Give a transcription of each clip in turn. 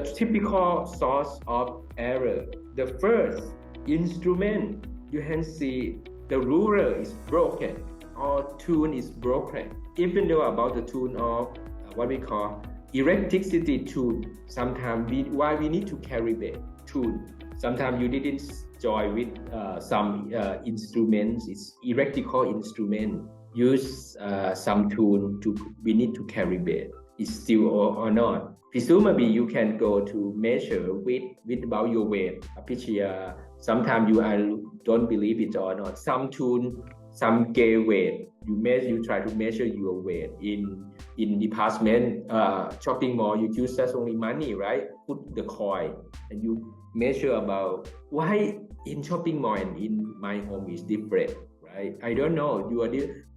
typical source of error. The first instrument, you can see the ruler is broken or tune is broken. Even though about the tune of what we call electricity tune, sometimes why we need to carry the tune. Sometimes you didn't join with some instruments, it's electrical instrument, use some tune we need to carry bed. Is still or not. Presumably you can go to measure with about your weight. Sometimes you don't believe it or not. Some tune, some gay weight. You try to measure your weight in department shopping mall. You use just only money, right? Put the coin and you measure about why in shopping mall and in my home is different, right? I don't know.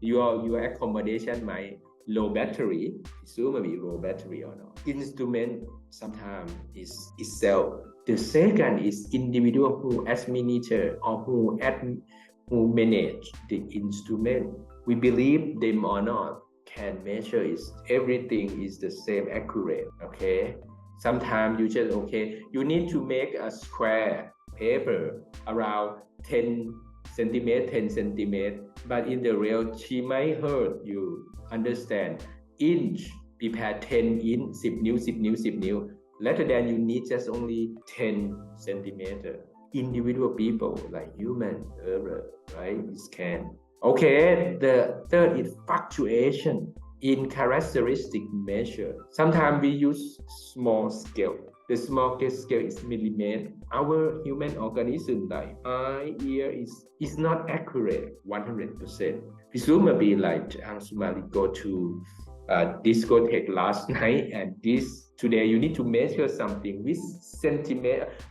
Your accommodation might low battery, presumably low battery or not. Instrument sometimes is itself. The second is individual who administer or who manage the instrument. We believe them or not can measure is everything is the same accurate. Okay. Sometimes you just you need to make a square paper around 10 centimeter, but in the real she might hurt you. Understand, inch prepare 10 inch 10 นิ้ว rather than you need just only 10 centimeter. Individual people like human error, right? It can. Okay, the third is fluctuation in characteristic measure. Sometimes we use small scale. The small scale is millimeter. Our human organism, like eye, ear, is not accurate 100%. Presumably, like Sumali go to discotheque last night, and today you need to measure something with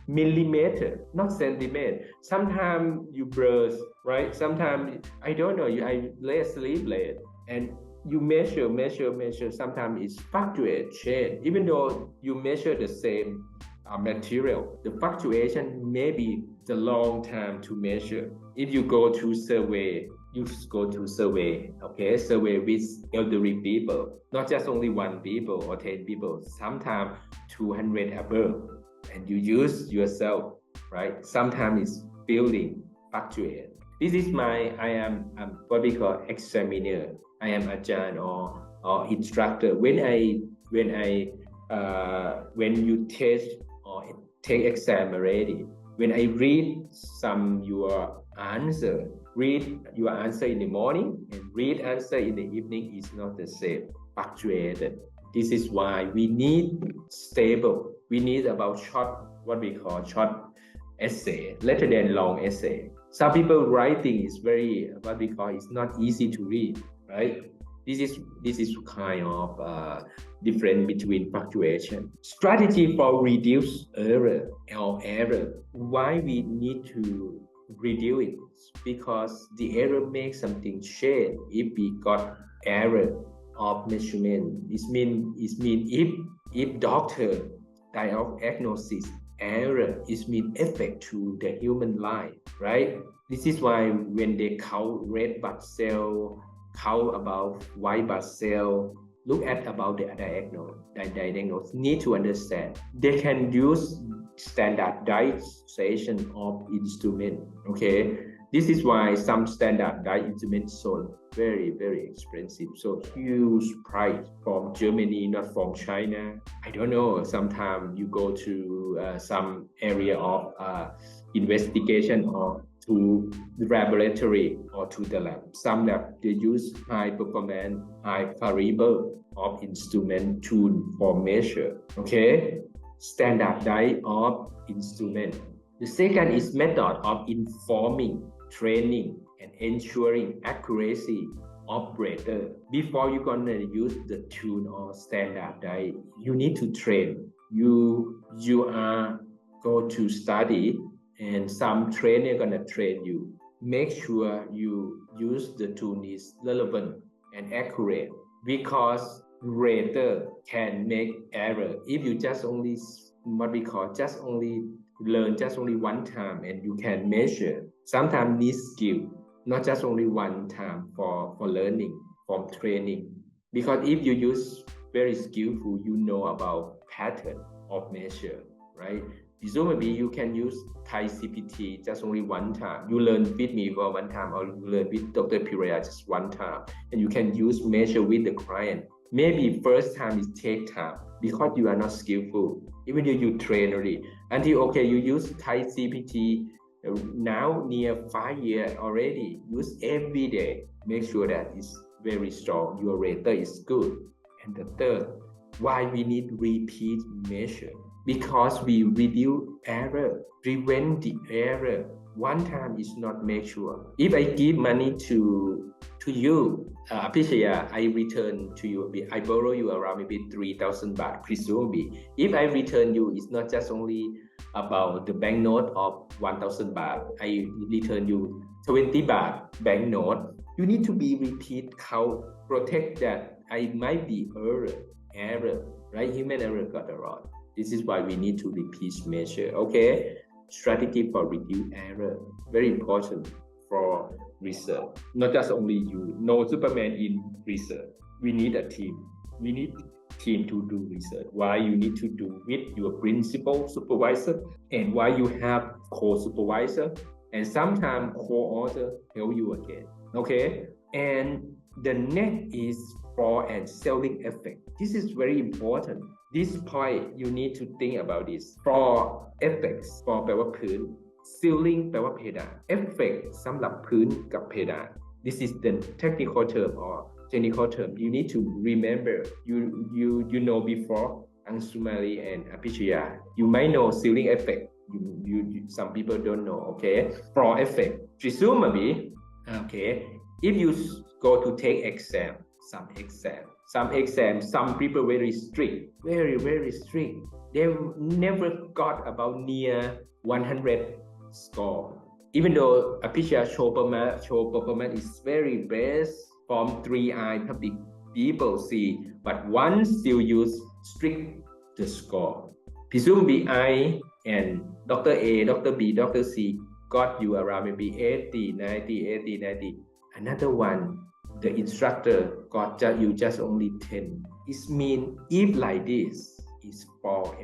millimeter, not centimeter. Sometimes you blur, right? Sometimes I don't know. I lay asleep late, and you measure. Sometimes it's fluctuate, change. Even though you measure the same material, the fluctuation may be the long time to measure. If you go to survey, okay, survey with elderly people, not just only 1 people or 10 people, sometimes 200 above, and you use yourself, right? Sometimes it's building fluctuate. This is I am what we call examiner. I am Ajahn or instructor. When you test or take exam already, when I read your answer in the morning and read answer in the evening is not the same, fluctuated. This is why we need stable. We need about what we call short essay, rather than long essay. Some people writing is very what we call it's not easy to read, right? This is kind of difference between fluctuation. Strategy for reduce error or error. Why we need to reduce it? Because the error makes something change. If we got error of measurement, it mean if doctor diagnosis error, it mean effect to the human life, right? This is why when they count red blood cell, count about white blood cell, look at about the diagnosis, need to understand. They can use standardization of instrument. Okay, this is why some standardized instruments sold very, very expensive. So huge price from Germany, not from China. I don't know. Sometimes you go to some area of investigation or to the laboratory or to the lab. Some lab they use high performance, high variable of instrument tune for measure. Okay, standardized of instrument. The second is method of informing, training, and ensuring accuracy operator. Before you're gonna use the tune or standardized, you need to train. You are go to study, and some trainer gonna train you. Make sure you use the tune is relevant and accurate, because rater can make error. If you just only what we call just only learn just only one time and you can measure, sometimes need skill, not just only one time for learning, from training. Because if you use very skillful, you know about pattern. of measure, right? Presumably you can use Thai CPT just only one time. You learn with me for one time, or you learn with Dr. Piraya just one time, and you can use measure with the client. Maybe first time is take time because you are not skillful. Even if you train already, until okay, you use Thai CPT now near 5 years already. Use every day. Make sure that it's very strong. Your rater is good. And the third, why we need repeat measure? Because we reduce error, prevent the error. One time is not make sure. If I give money to you, Pichaya, I return to you, I borrow you around maybe 3,000 baht, presumably. If I return you, it's not just only about the banknote of 1,000 baht. I return you 20 baht banknote. You need to be repeat how protect that I might be error, right? Human error got a lot. This is why we need to repeat measure. Okay, strategy for reduce error, very important for research. Not just only you, no Superman in research. We need a team. We need team to do research. Why you need to do with your principal supervisor, and why you have co-supervisor, and sometimes co-author help you again. Okay, and the next is fraud and selling effect. This is very important. This point you need to think about this. fraud effects fraud แปลว่าพื้น ceiling แปลว่าเพดาน effect สำหรับพื้นกับเพดาน This is the technical term or technical term. You need to remember. You know before Anshumari and Apichaya. You might know ceiling effect. You some people don't know. Okay, fraud effect. Presumably, okay, if you go to take exam, some people very strict, very strict. They never got about near 100 score. Even though Apichaya show performance is very best from 3i public people see, but one still use strict the score. Presumably I and Dr. A, Dr. B, Dr. C got you around maybe 80, 90. Another one, the instructor got you just only 10. It means if like this, is fall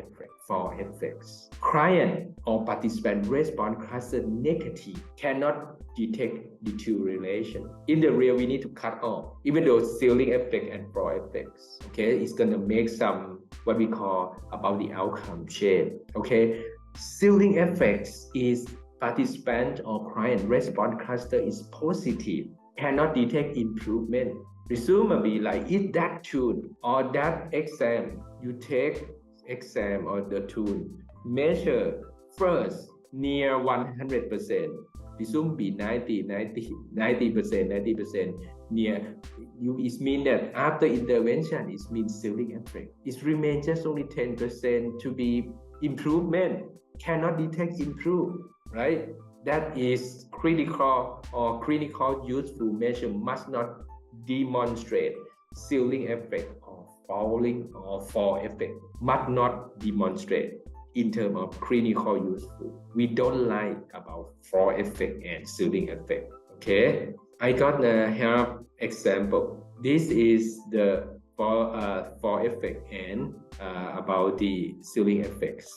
effects. Client or participant response cluster negative cannot detect deterioration. In the real, we need to cut off. Even though ceiling effect and floor effects, okay, it's gonna make some what we call about the outcome change. Okay, ceiling effects is participant or client response cluster is positive, cannot detect improvement. Presumably, like if that tune or that exam, you take exam or the tune, measure first near 100%, presumably 90% near you. It means that after intervention, it means ceiling effect. It remains just only 10% to be improvement, cannot detect improve, right? That is critical or clinical useful measure must not demonstrate ceiling effect or falling or fall effect, must not demonstrate in terms of clinical useful. We don't like about fall effect and ceiling effect. Okay, I got a help example. This is the fall effect and about the ceiling effects.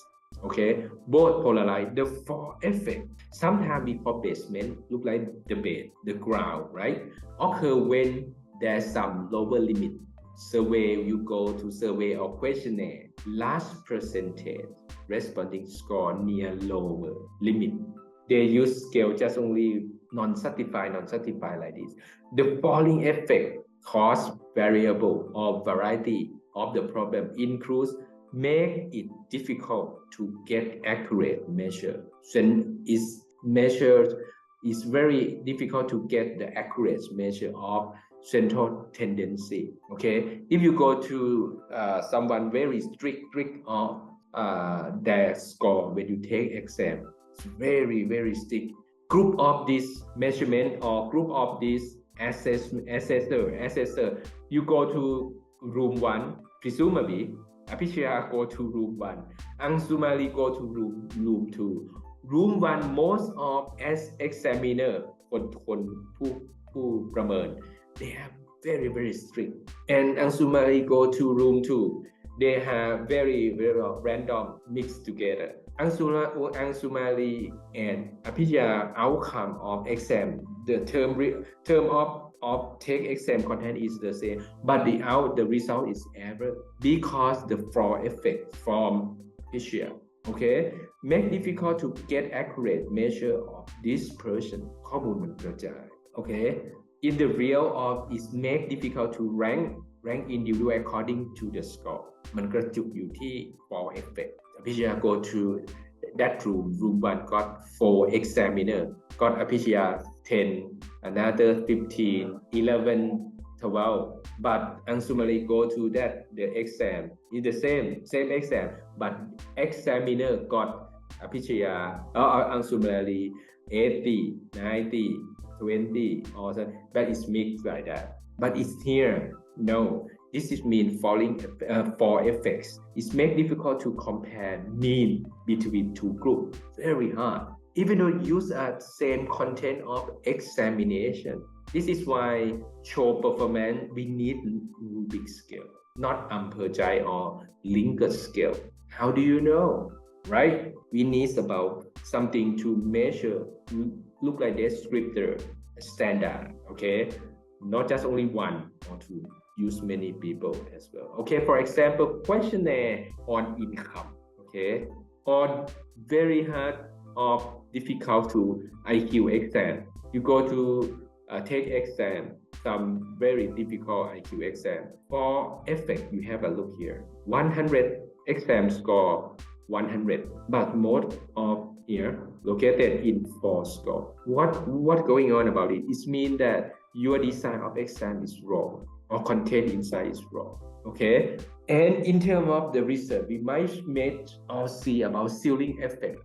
Okay, both polarized. The fall effect sometimes before basement look like the bed, the ground, right? Occur when there's some lower limit. Survey, you go to survey or questionnaire, large percentage responding score near lower limit. They use scale just only non-certified like this. The falling effect cause variable or variety of the problem includes make it difficult to get accurate measure. When is measured, it's very difficult to get the accurate measure of central tendency. Okay, if you go to someone very strict on their score when you take exam, it's very strict. Group of this measurement or group of this assessor, you go to room 1, presumably Apichaya go to room 1, Anshumari go to room 2. Room 1 most of examiner คนผู้ประเมิน they are very strict, and Anshumari go to room 2. they have very random mixed together. Ansumali and Apija outcome of exam, the term of take exam content is the same, but the result is error because the flaw effect from Apija, okay, make difficult to get accurate measure of this person ข้อมูลมันกระจาย okay, in the real of is make difficult to rank individual according to the score มันกระจุกอยู่ที่ flaw effect Apija go to that room 1 got 4 examiner got Apija 10 another 15 11 12 but Ansumali go to that the exam is the same exam but examiner got Apija Ansumali 80 90 20 or so that is mixed like that but it's here no this is mean fall effects it make difficult to compare mean between two groups very hard even though use same content of examination this is why show performance we need Rubik scale not Ampere or Likert scale how do you know right we need about something to measure look like descriptor standard okay not just only one or two use many people as well okay for example questionnaire on income okay or very hard or difficult to IQ exam you go to take exam some very difficult IQ exam for effect you have a look here 100 exam score 100 but most of here located in 4 score what going on about it it means that your design of exam is wrong or content inside is wrong okay and in terms of the research we might or see about ceiling effect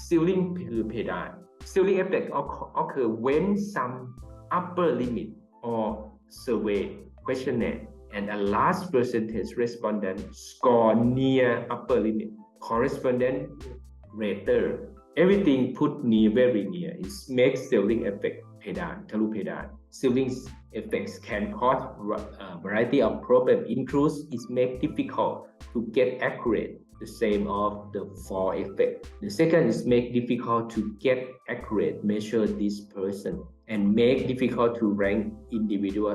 ceiling คือเพดาน ceiling effect occur when some upper limit or survey questionnaire and a large percentage respondent score near upper limit correspondent later everything put near very near is makes ceiling effect เพดานทะลุเพดาน ceiling effects can cause a variety of problems includes it make difficult to get accurate the same of the fall effect the second is make difficult to get accurate measure this person and make difficult to rank individual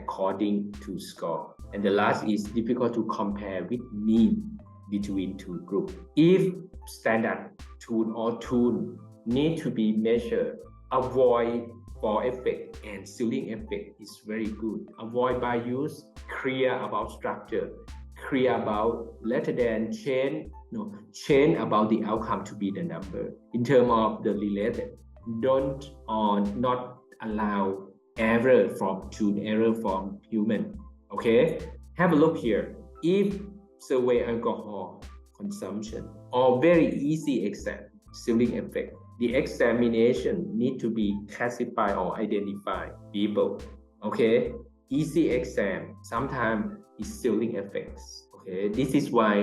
according to score and the last is difficult to compare with mean between two groups if standard tool or tool need to be measured avoid fall effect and ceiling effect is very good avoid by use clear about structure clear about rather than change about the outcome to be the number in terms of the related don't or not allow error from tool error from human okay have a look here if survey alcohol consumption or very easy exam ceiling effect the examination need to be classified or identify people okay easy exam sometimes is ceiling effects okay this is why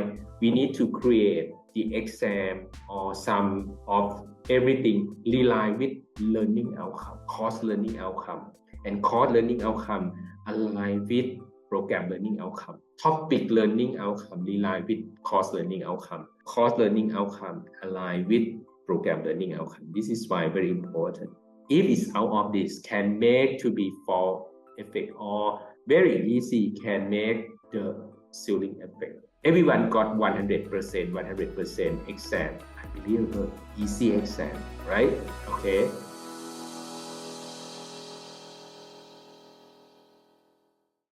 we need to create the exam or some of everything rely with learning outcome course learning outcome and course learning outcome align with program learning outcome topic learning outcome rely with course learning outcome course learning outcome align with program learning outcome this is why very important if it's out of this can make to be fall effect or very easy can make the ceiling effect everyone got 100% exam I believe easy exam right okay